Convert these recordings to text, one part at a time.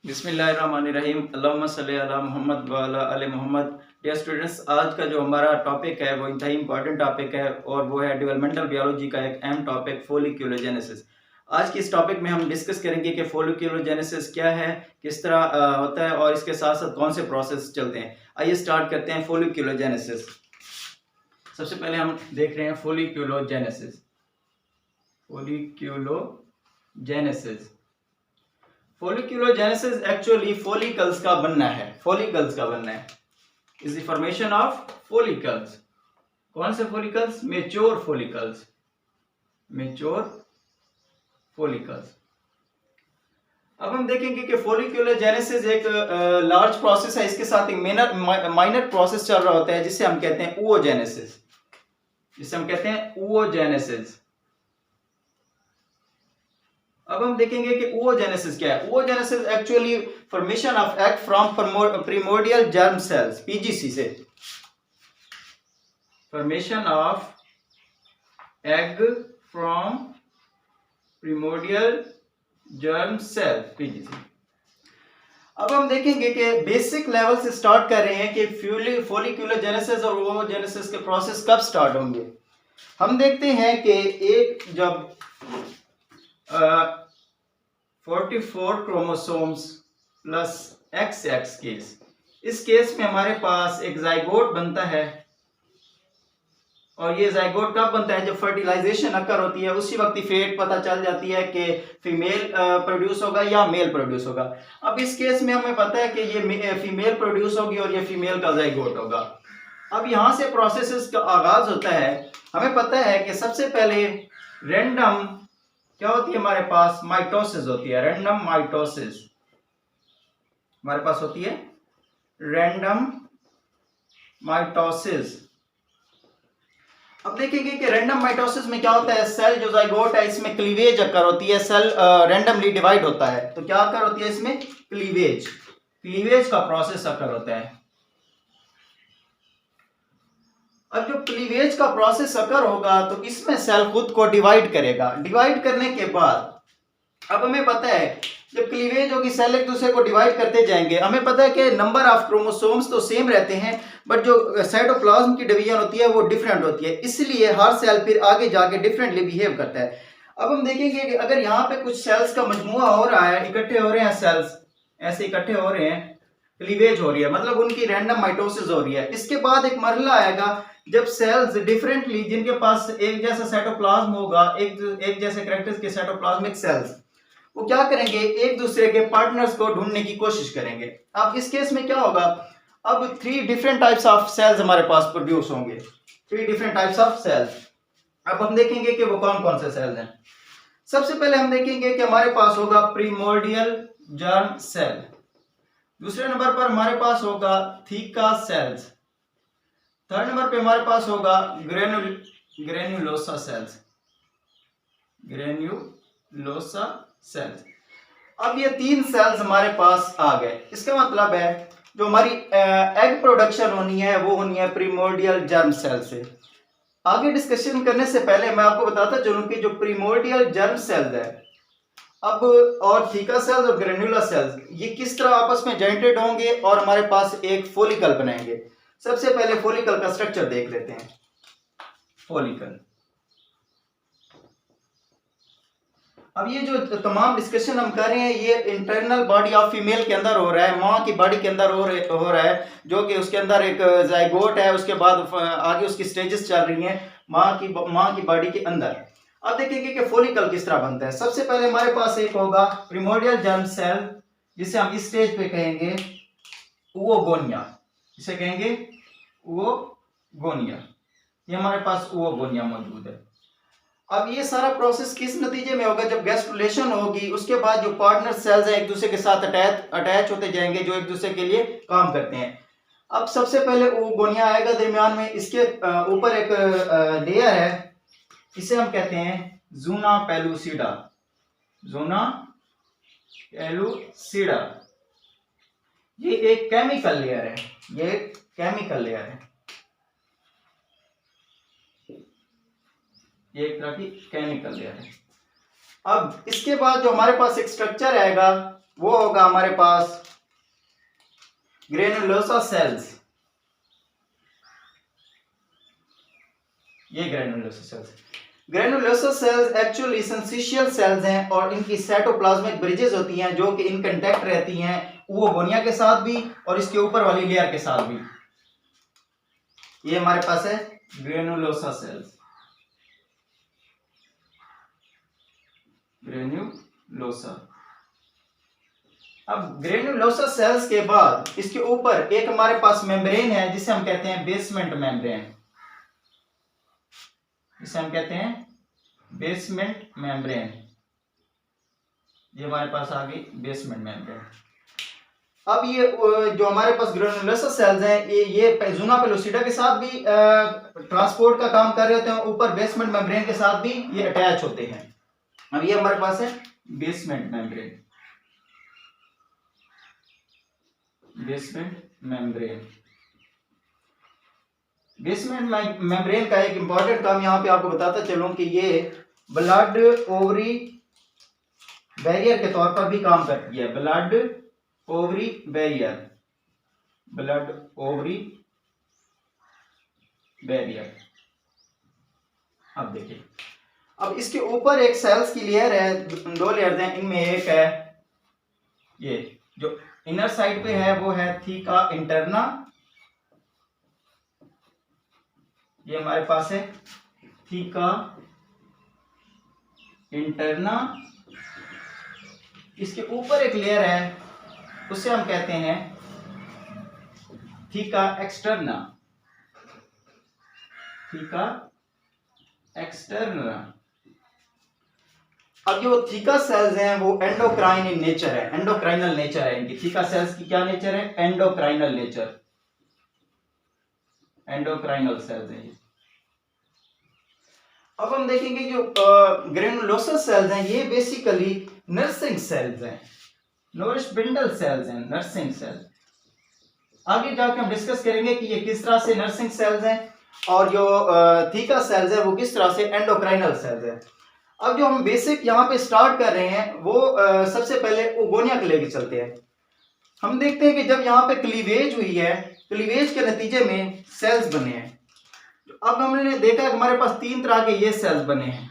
बिस्मिल्लाहिर्रहमानिर्रहीम अल्लाहुम्मा सल्ली अला मोहम्मद व अला आले मोहम्मद। डियर स्टूडेंट्स, आज का जो हमारा टॉपिक है वो इंतहाई इंपॉर्टेंट टॉपिक है और वो है डेवलपमेंटल बायोलॉजी का एक अहम टॉपिक फोलिक्यूलोजेनेसिस। आज की इस टॉपिक में हम डिस्कस करेंगे कि फोलिक्यूलोजेनेसिस क्या है, किस तरह होता है और इसके साथ साथ कौन से प्रोसेस चलते हैं। आइए स्टार्ट करते हैं फोलिक्यूलोजेनेसिस। सबसे पहले हम देख रहे हैं फोलिक्यूलोजेनेसिस। फोलिक्यूलोजेनेसिस फोलिक्यूलोजेनेसिस एक्चुअली फोलिकल्स का बनना है। Is the formation of follicles. कौन से फोलिकल्स? Mature follicles. अब हम देखेंगे कि फोलिक्यूलोजेनेसिस एक लार्ज प्रोसेस है। इसके साथ एक माइनर प्रोसेस चल रहा होता है जिसे हम कहते हैं oogenesis। अब हम देखेंगे कि oogenesis क्या है। oogenesis actually formation of egg from primordial germ cells, PGC से। Formation of egg from primordial germ cell, PGC. अब हम देखेंगे कि बेसिक लेवल से स्टार्ट कर रहे हैं कि फोलिक्यूलोजेनेसिस और oogenesis के प्रोसेस कब स्टार्ट होंगे। हम देखते हैं कि एक जब 44 क्रोमोसोम्स प्लस XX केस, इस केस में हमारे पास एक जाइगोट बनता है और ये जाइगोट कब बनता है? जब फर्टिलाइजेशन अकर होती है, उसी वक्त फेट पता चल जाती है कि फीमेल प्रोड्यूस होगा या मेल प्रोड्यूस होगा। अब इस केस में हमें पता है कि ये फीमेल प्रोड्यूस होगी और ये फीमेल का जाइगोट होगा। अब यहां से प्रोसेस का आगाज होता है। हमें पता है कि सबसे पहले रैंडम क्या होती है हमारे पास? माइटोसिस होती है। रैंडम माइटोसिस हमारे पास होती है। Random mitosis. अब देखेंगे कि रैंडम माइटोसिस में क्या होता है? सेल जो जाइगोट है इसमें क्लीवेज अकर होती है। सेल रैंडमली डिवाइड होता है तो क्या अकर होती है इसमें? क्लीवेज का प्रोसेस अकर होता है। अब जो क्लीवेज का प्रोसेस अकर होगा तो इसमें सेल खुद को डिवाइड करेगा। डिवाइड करने के बाद अब हमें पता है जब क्लीवेज होगी सेल एक दूसरे को डिवाइड करते जाएंगे। हमें पता है कि नंबर ऑफ क्रोमोसोम्स तो सेम रहते हैं बट जो साइटोप्लाज्म की डिवीजन होती है वो डिफरेंट होती है, इसलिए हर सेल फिर आगे जाके डिफरेंटली बिहेव करता है। अब हम देखेंगे कि अगर यहाँ पे कुछ सेल्स का मजमुआ हो रहा है, इकट्ठे हो रहे हैं सेल्स, ऐसे इकट्ठे हो रहे हैं, क्लीवेज हो रही है, मतलब उनकी रैंडम माइटोसिस हो रही है। इसके बाद एक मरहला आएगा जब सेल्स डिफरेंटली, जिनके पास एक जैसा साइटोप्लाज्म होगा, एक जैसे कैरेक्टर्स के साइटोप्लाज्मिक सेल्स, वो क्या करेंगे? एक दूसरे के पार्टनर्स को ढूंढने की कोशिश करेंगे। अब इस केस में क्या होगा? अब 3 डिफरेंट टाइप्स ऑफ सेल्स हमारे पास प्रोड्यूस होंगे। 3 डिफरेंट टाइप्स ऑफ सेल्स। अब हम देखेंगे कि वो कौन कौन से सेल्स हैं। सबसे पहले हम देखेंगे कि हमारे पास होगा प्रीमोर्डियल जर्म सेल। दूसरे नंबर पर हमारे पास होगा थीका सेल्स। थर्ड नंबर पे हमारे पास होगा ग्रेन्युलोसा सेल्स। अब ये 3 सेल्स हमारे पास आ गए। इसका मतलब है जो हमारी एग प्रोडक्शन होनी है वो होनी है प्रीमोर्डियल जर्म सेल से। आगे डिस्कशन करने से पहले मैं आपको बताता चलूं कि जो प्रीमोर्डियल जर्म सेल्स है अब और थीका सेल्स और ग्रेन्युलर सेल्स, ये किस तरह आपस में जॉइंटेड होंगे और हमारे पास एक फोलिकल बनाएंगे। सबसे पहले फोलिकल का स्ट्रक्चर देख लेते हैं। फोलिकल, अब ये जो तमाम डिस्कशन हम कर रहे हैं ये इंटरनल बॉडी ऑफ फीमेल के अंदर हो रहा है, माँ की बॉडी के अंदर हो रहा है, जो कि उसके अंदर एक जाइगोट है, उसके बाद आगे उसकी स्टेजेस चल रही हैं माँ की बॉडी के अंदर। अब देखेंगे कि फोलिकल किस तरह बनता है। सबसे पहले हमारे पास एक होगा प्रिमोर्डियल जर्म सेल, जिसे हम इस स्टेज पे कहेंगे oogonia। इसे कहेंगे oogonia। ये हमारे पास oogonia मौजूद है। अब ये सारा प्रोसेस किस नतीजे में होगा? जब गैस्ट्रुलेशन होगी उसके बाद जो पार्टनर सेल्स हैं एक दूसरे के साथ अटैच होते जाएंगे, जो एक दूसरे के लिए काम करते हैं। अब सबसे पहले oogonia आएगा दरमियान में, इसके ऊपर एक लेयर है, इसे हम कहते हैं ज़ूना पेलुसिडा। ये एक केमिकल लेयर है। ये एक तरह की केमिकल लेयर है। अब इसके बाद जो हमारे पास एक स्ट्रक्चर आएगा वो होगा हमारे पास ग्रेनुलोसा सेल्स। ये granulosa cells actually syncytial sales हैं और इनकी साइटोप्लाज्मिक ब्रिजेस होती हैं जो कि इन कांटेक्ट रहती हैं ओवोगोनिया के साथ भी और इसके ऊपर वाली लेयर के साथ भी। ये हमारे पास है ग्रेनुलोसा सेल्स। ग्रेनुलोसा। अब ग्रेनुलोसा सेल्स के बाद इसके ऊपर एक हमारे पास मेम्ब्रेन है जिसे हम कहते हैं बेसमेंट मेम्ब्रेन। इसे हम कहते हैं बेसमेंट मेम्ब्रेन। ये हमारे पास आ गई बेसमेंट मेम्ब्रेन। अब ये जो हमारे पास ग्रेनुलोसा सेल्स हैं ये ज़ूना पेलोसिडा के साथ भी ट्रांसपोर्ट का काम कर रहे होते हैं, ऊपर बेसमेंट मेम्ब्रेन के साथ भी ये अटैच होते हैं। अब ये हमारे पास है basement membrane. Basement membrane. Basement membrane का एक इंपॉर्टेंट काम यहां पे आपको बताता चलूं कि ये ब्लड ओवरी बैरियर के तौर पर भी काम करती है। Blood ovary barrier. Blood ovary barrier. अब देखिए, अब इसके ऊपर एक सेल्स की लेयर है, दो लेयर्स हैं, इनमें एक है ये जो इनर साइड पे है वो है थीका इंटरना। ये हमारे पास है थीका इंटरना। इसके ऊपर एक लेयर है उसे हम कहते हैं थीका एक्सटर्ना। Theca externa. अब जो थीका सेल्स हैं वो एंडोक्राइन इन नेचर है, एंडोक्राइनल नेचर है इनकी। थीका सेल्स की क्या नेचर है? Endocrinal nature. एंडोक्राइनल सेल्स हैं। अब हम देखेंगे जो ग्रेनुलोसा सेल्स हैं ये बेसिकली नर्सिंग सेल्स हैं, नोरिश स्पिंडल सेल्स हैं, नर्सिंग सेल्स। आगे जाके हम डिस्कस करेंगे कि ये किस तरह से नर्सिंग सेल्स हैं और जो थीका सेल्स है वो किस तरह से एंडोक्राइनल सेल्स है। अब जो हम बेसिक यहाँ पे स्टार्ट कर रहे हैं वो सबसे पहले ओगोनिया के लेके चलते हैं। हम देखते हैं कि जब यहाँ पे क्लीवेज हुई है, क्लीवेज के नतीजे में सेल्स बने हैं। अब हमने देखा है हमारे पास तीन तरह के ये सेल्स बने हैं।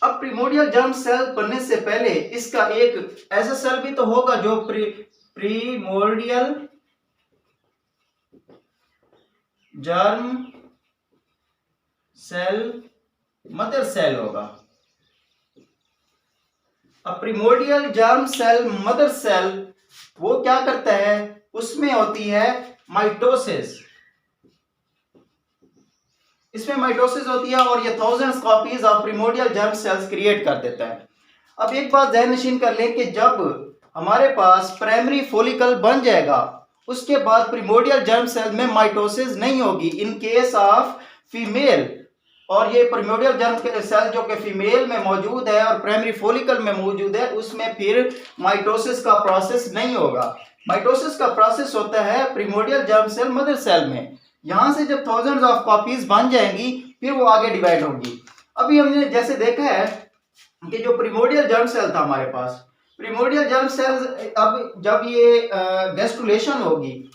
अब प्रीमोर्डियल जर्म सेल बनने से पहले इसका एक ऐसा सेल भी तो होगा जो primordial germ cell mother cell होगा। अब primordial germ cell mother cell वो क्या करता है, उसमें होती है माइटोसिस। इसमें माइटोसिस होती है और ये thousands copies of primordial germ cells create कर देता है। अब एक बात ज़हन नशीन कर लें कि जब हमारे पास प्राइमरी फॉलिकल बन जाएगा उसके बाद प्रीमोर्डियल जर्म सेल में माइटोसिस नहीं होगी इन केस ऑफ फीमेल। और ये प्रीमोर्डियल जर्म सेल जो कि फीमेल में मौजूद है और प्राइमरी फॉलिकल में मौजूद है उसमें फिर माइटोसिस का प्रोसेस नहीं होगा। माइटोसिस का प्रोसेस होता है primordial germ cell mother cell में। यहां से जब थाउजेंड्स ऑफ कॉपीज बन जाएंगी फिर वो आगे डिवाइड होगी। अभी हमने जैसे देखा है कि जो प्रीमोर्डियल जर्म सेल था हमारे पास, प्रीमोर्डियल जर्म सेल्स अब जब ये गैस्ट्रुलेशन होगी,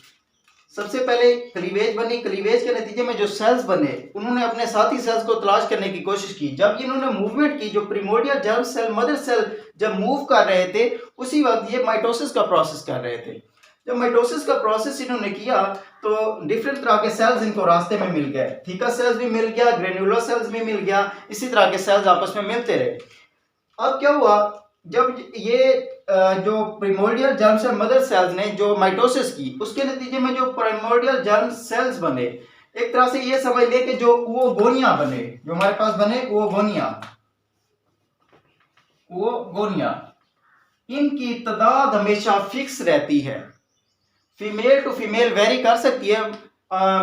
सबसे पहले क्लीवेज बनी, क्लीवेज के नतीजे में जो सेल्स बने उन्होंने अपने साथी सेल्स को तलाश करने की कोशिश की। जब इन्होंने मूवमेंट की, जो primordial germ cell mother cell जब मूव कर रहे थे उसी वक्त ये माइटोसिस का प्रोसेस कर रहे थे। जब माइटोसिस का प्रोसेस इन्होंने किया तो डिफरेंट तरह के सेल्स इनको रास्ते में मिल गए। थीका सेल्स भी मिल गया, ग्रेनुलोसा सेल्स भी मिल गया, इसी तरह के सेल्स आपस में मिलते रहे। अब क्या हुआ, जब ये जो primordial germ cell mother cells ने जो माइटोसिस की उसके नतीजे में जो प्रीमोर्डियल जर्म सेल्स बने, एक तरह से ये समझ ले कि जो ओवोगोनिया बने, जो हमारे पास बने ओवोगोनिया, इनकी तादाद हमेशा फिक्स रहती है। फीमेल टू फीमेल वेरी कर सकती है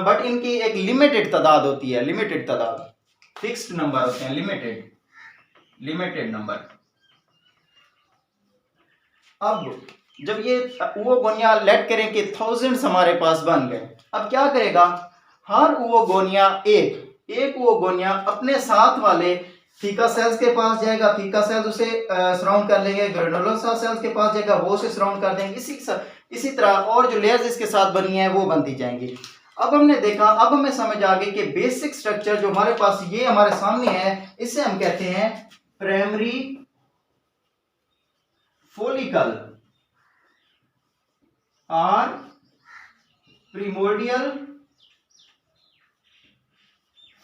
बट इनकी एक लिमिटेड तादाद होती है, लिमिटेड तादाद, फिक्स्ड नंबर होते हैं, लिमिटेड नंबर। अब जब ये ओवोगोनिया लेट करें कि थाउजेंड्स हमारे पास बन गए, अब क्या करेगा, हर ओवोगोनिया एक ओवोगोनिया अपने साथ वाले थीका सेल्स के पास जाएगा, थीका सेल्स उसे सराउंड कर लेंगे, ग्रेनुलोसा सेल्स के पास जाएगा, वो उसे सराउंड कर देंगे। इसी तरह और जो लेयर्स इसके साथ बनी है वो बनती जाएंगी। अब हमने देखा, अब हमें समझ आ गई कि बेसिक स्ट्रक्चर जो हमारे पास ये हमारे सामने है, इसे हम कहते हैं प्राइमरी फोलिकल और प्रिमोर्डियल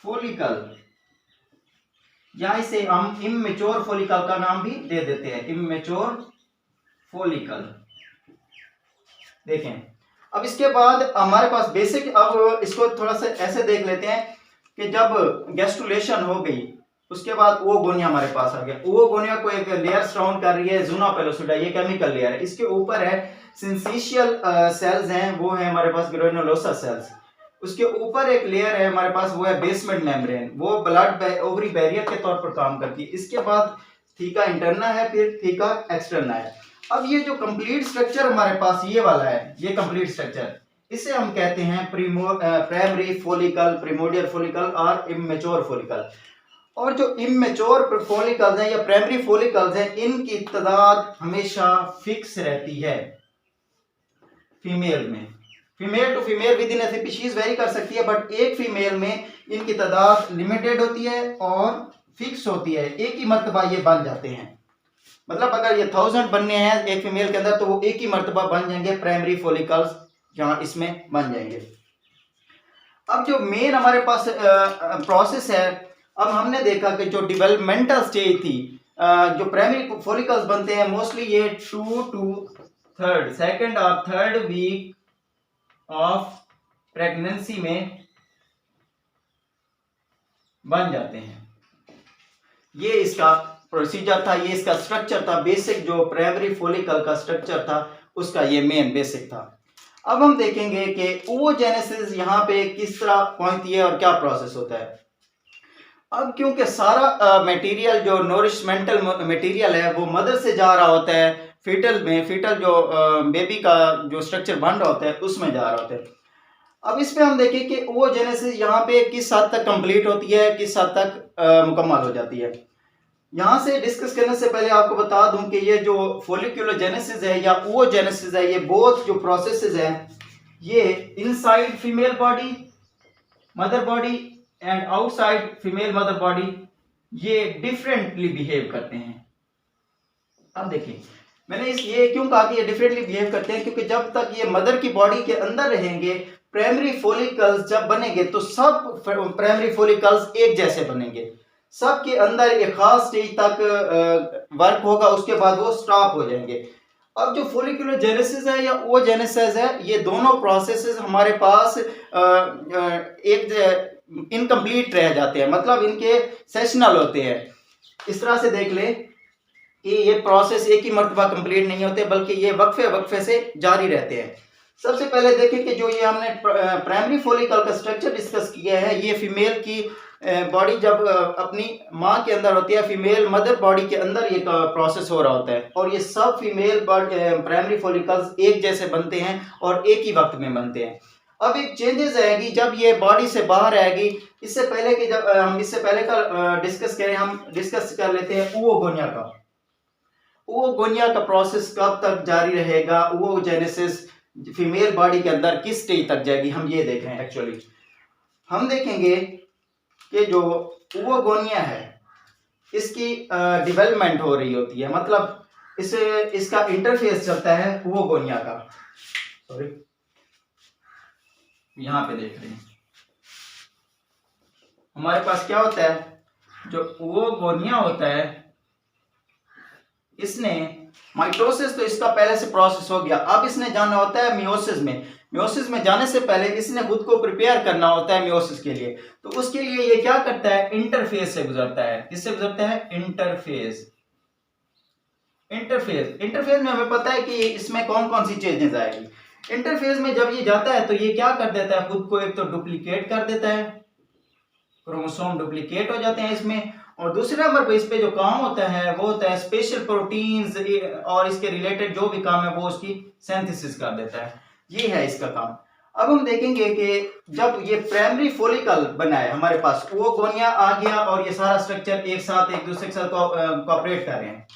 फोलिकल, या इसे हम इमेच्योर फोलिकल का नाम भी दे देते हैं, इमेच्योर फोलिकल। देखें, अब इसके बाद हमारे पास बेसिक, अब इसको थोड़ा सा ऐसे देख लेते हैं कि जब गैस्ट्रुलेशन हो गई उसके बाद ओगोनिया हमारे पास आ गया। ओगोनिया को एक लेयर सराउंड कर रही है, ज़ूना पेलोसिडा, ये केमिकल लेयर है। इसके ऊपर है सिंसिशियल सेल्स हैं, वो है हमारे पास ग्रेनुलोसा सेल्स। उसके ऊपर एक लेयर है हमारे पास, वो है बेसमेंट मेम्ब्रेन, वो ब्लड ओवरी बैरियर के तौर पर काम करती है। इसके बाद थीका इंटरना है, फिर थीका एक्सटर्ना है। अब ये जो कंप्लीट स्ट्रक्चर हमारे पास ये वाला है, ये कंप्लीट स्ट्रक्चर, इसे हम कहते हैं प्राइमरी फोलिकल, प्रिमोर्डियल फोलिकल और इमेच्योर फोलिकल। और जो इमेच्योर फोलिकल्स हैं या प्राइमरी फोलिकल्स हैं, इनकी तादाद हमेशा फिक्स रहती है फीमेल में। Female to female within species vary कर सकती है, बट एक फीमेल में इनकी तादाद लिमिटेड होती है और फिक्स होती है, एक ही मर्तबा ये बन जाते हैं। मतलब अगर ये 1000 बनने हैं एक फीमेल के अंदर, तो वो एक ही मर्तबा बन जाएंगे प्राइमरी फोलिकल्स, जहां इसमें बन जाएंगे। अब जो मेन हमारे पास प्रोसेस है, अब हमने देखा कि जो डेवलपमेंटल स्टेज थी, जो प्राइमरी फोलिकल्स बनते हैं मोस्टली ये 2 to 2nd और 3rd वीक ऑफ प्रेगनेंसी में बन जाते हैं। ये इसका प्रोसीजर था, ये इसका स्ट्रक्चर था, बेसिक जो प्राइमरी फोलिकल का स्ट्रक्चर था उसका ये मेन बेसिक था। अब हम देखेंगे कि ओवोजेनेसिस यहाँ पे किस तरह पहुंचती है और क्या प्रोसेस होता है। अब क्योंकि सारा मटेरियल जो नोरिशमेंटल मटेरियल है वो मदर से जा रहा होता है, फीटल में, फीटल जो बेबी का जो स्ट्रक्चर बन रहा होता है उसमें जा रहा होता है। अब इस पे हम देखें कि ओवोजेनेसिस यहाँ पे किस हद तक कंप्लीट होती है, किस हद तक मुकम्मल हो जाती है। यहाँ से डिस्कस करने से पहले आपको बता दूं कि ये जो फोलिकुलोजेनेसिस है या ओवोजेनेसिस है, ये बोथ जो प्रोसेसेस हैं, ये inside female body, mother body and outside female mother body, ये डिफरेंटली बिहेव करते हैं। अब देखिए, मैंने ये क्यों कहा कि ये डिफरेंटली बिहेव करते हैं, क्योंकि जब तक ये मदर की बॉडी के अंदर रहेंगे, प्राइमरी फोलिकल्स जब बनेंगे तो सब प्राइमरी फोलिकल्स एक जैसे बनेंगे, सबके अंदर एक खास स्टेज तक वर्क होगा, उसके बाद वो स्टॉप हो जाएंगे। अब जो फोलिकुलोजेनेसिस है या ओवोजेनेसिस है, ये दोनों प्रोसेसेस हमारे पास एक इनकम्प्लीट रह जाते हैं, मतलब इनके सेशनल होते हैं। इस तरह से देख ले कि ये प्रोसेस एक ही मर्तबा कंप्लीट नहीं होते, बल्कि ये वक्फे से जारी रहते हैं। सबसे पहले देखें कि जो ये हमने प्राइमरी फोलिकल का स्ट्रक्चर डिस्कस किया है, ये फीमेल की बॉडी जब अपनी माँ के अंदर होती है, फीमेल मदर बॉडी के अंदर ये प्रोसेस हो रहा होता है, और ये सब फीमेल प्राइमरी फोलिकल्स एक जैसे बनते हैं और एक ही वक्त में बनते हैं। अब एक चेंजेस आएगी जब ये बॉडी से बाहर आएगी। इससे पहले कि जब हम इससे पहले का डिस्कस करें, हम डिस्कस कर लेते हैं ओवोगोनिया का। ओवोगोनिया का प्रोसेस कब तक जारी रहेगा, ओवोजेनेसिस फीमेल बॉडी के अंदर किस स्टेज तक जाएगी, हम ये देख रहे हैं। एक्चुअली हम देखेंगे कि जो ओवोगोनिया है इसकी डेवलपमेंट हो रही होती है, मतलब इसका इंटरफेस चलता है ओवोगोनिया का। सॉरी, यहां पे देख रहे हैं हमारे पास क्या होता है, जो ओवोगोनिया होता है इसने माइटोसिस तो इसका पहले से प्रोसेस हो गया, अब इसने जाना होता है मियोसिस में। मियोसिस में जाने से पहले इसने खुद को प्रिपेयर करना होता है मियोसिस के लिए, तो उसके लिए ये क्या करता है, इंटरफेस से गुजरता है। किससे गुजरता है, इंटरफेस। इंटरफेस में हमें पता है कि इसमें कौन कौन सी चेंजेस आएगी। इंटरफेस में जब ये जाता है तो ये क्या कर देता है, खुद को एक तो डुप्लीकेट कर देता है, क्रोमोसोम डुप्लीकेट हो जाते हैं इसमें, और दूसरे नंबर पर इस पे जो काम होता है वो होता है स्पेशल प्रोटीन्स और इसके रिलेटेड जो भी काम है वो उसकी सिंथेसिस कर देता है। ये है इसका काम। अब हम देखेंगे कि जब ये प्राइमरी फॉलिकल बना है हमारे पास, वो गोनिया आ गया और ये सारा स्ट्रक्चर एक साथ एक दूसरे के साथ कोऑपरेट कर रहे हैं।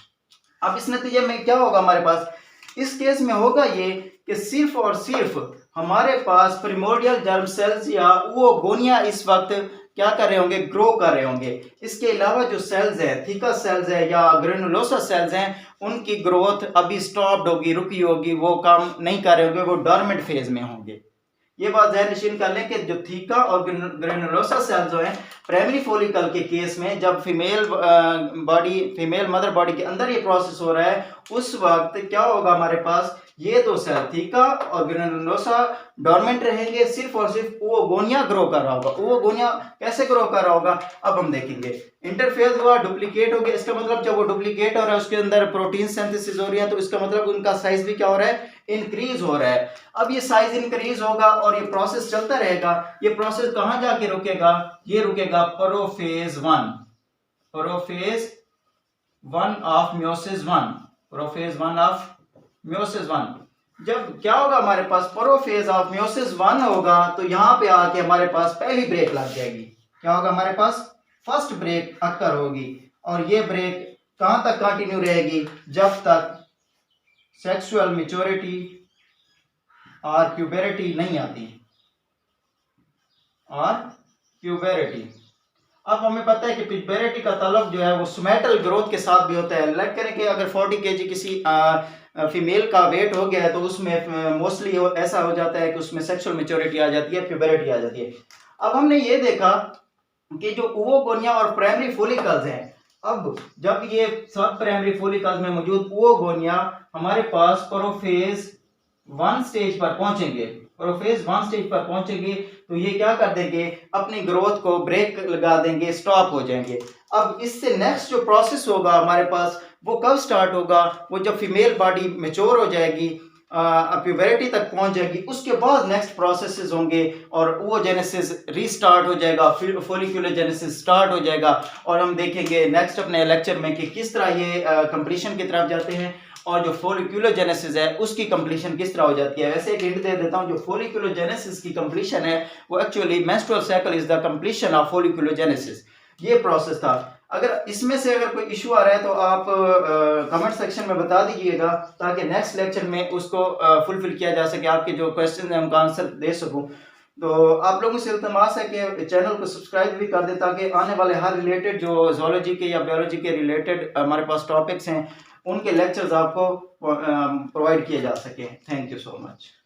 अब इस नतीजे में क्या होगा हमारे पास, इस केस में होगा ये कि सिर्फ और सिर्फ हमारे पास प्रिमोर्डियल जर्म सेल्स या वो गोनिया इस वक्त क्या कर रहे होंगे, ग्रो कर रहे होंगे। इसके अलावा जो सेल्स हैं, थीकस सेल्स है या ग्रेनुलोसा सेल्स हैं, उनकी ग्रोथ अभी स्टॉप्ड होगी, रुकी होगी, वो काम नहीं कर रहे होंगे, वो डॉर्मेंट फेज में होंगे। ये बात ज़हन नशीन कर लें कि जो थीका और ग्रेनुलोसा सेल जो है प्राइमरी फॉलिकल के केस में, जब फीमेल मदर बॉडी के अंदर ये प्रोसेस हो रहा है, उस वक्त क्या होगा हमारे पास, ये दो सेल थीका और ग्रेनुलोसा डोरमेंट रहेंगे, सिर्फ और सिर्फ ओवोगोनिया ग्रो कर रहा होगा। ओवोगोनिया कैसे ग्रो कर रहा होगा, अब हम देखेंगे। इंटरफेज हुआ, डुप्लीकेट हो गया, इसका मतलब जब वो डुप्लीकेट हो रहा है उसके अंदर प्रोटीन सिंथेसिस हो रही है, तो इसका मतलब उनका साइज भी क्या हो रहा है, इंक्रीज हो रहा है। अब ये साइज इंक्रीज होगा और ये प्रोसेस चलता रहेगा। ये प्रोसेस कहां जाके रुकेगा, ये रुकेगा prophase 1, prophase 1 of meiosis 1, prophase 1 of meiosis 1। जब क्या होगा हमारे पास, प्रोफेज ऑफ मियोसिस 1 होगा, तो यहां पे आके हमारे पास पहली ब्रेक लग जाएगी। क्या होगा हमारे पास, फर्स्ट ब्रेक अक्कर होगी, और ये ब्रेक कहां तक कंटिन्यू रहेगी, जब तक सेक्सुअल मैच्योरिटी और प्यूबरिटी नहीं आती, और प्यूबरिटी। अब हमें पता है कि प्यूबरिटी का ताल्लुक जो है वो सोमैटल ग्रोथ के साथ भी होता है। लाइक करें कि अगर 40 kg किसी फीमेल का वेट हो गया है, तो उसमें मोस्टली ऐसा हो जाता है कि उसमें सेक्सुअल मैच्योरिटी आ जाती है, प्यूबरिटी आ जाती है। अब हमने ये देखा कि जो ओवोगोनिया और प्राइमरी फॉलिकल्स हैं, अब जब ये सब प्राइमरी फॉलिकल्स में मौजूद ओवोगोनिया हमारे पास प्रोफेज 1 स्टेज पर पहुंचेंगे, प्रोफेज 1 स्टेज पर पहुंचेंगे, तो ये क्या कर देंगे, अपनी ग्रोथ को ब्रेक लगा देंगे, स्टॉप हो जाएंगे। अब इससे नेक्स्ट जो प्रोसेस होगा हमारे पास, वो कब स्टार्ट होगा, वो जब फीमेल बॉडी मैच्योर हो जाएगी, प्यूबरिटी तक पहुंच जाएगी, उसके बाद नेक्स्ट प्रोसेसेस होंगे और ओवोजेनेसिस रीस्टार्ट हो जाएगा, फॉलिक्यूलोजेनेसिस स्टार्ट हो जाएगा। और हम देखेंगे नेक्स्ट अपने लेक्चर में कि किस तरह ये कंप्लीशन की तरफ जाते हैं, और जो फॉलिक्यूलोजेनेसिस है उसकी कंप्लीशन किस तरह हो जाती है। वैसे एक हिंट दे देता हूं, जो फॉलिक्यूलोजेनेसिस की कंप्लीशन है वो actually menstrual cycle is the completion of folliculogenesis. ये प्रोसेस था। अगर इसमें से अगर कोई इशू आ रहा है तो आप कमेंट सेक्शन में बता दीजिएगा, ताकि नेक्स्ट लेक्चर में उसको फुलफिल किया जा सके, आपके जो क्वेश्चन हैं उनका आंसर दे सकूं। तो आप लोगों से इल्तमास है कि चैनल को सब्सक्राइब भी कर दें, ताकि आने वाले हर रिलेटेड जो जोलॉजी के या बायोलॉजी के रिलेटेड हमारे पास टॉपिक्स हैं, उनके लेक्चर्स आपको प्रोवाइड किए जा सके। Thank you so much.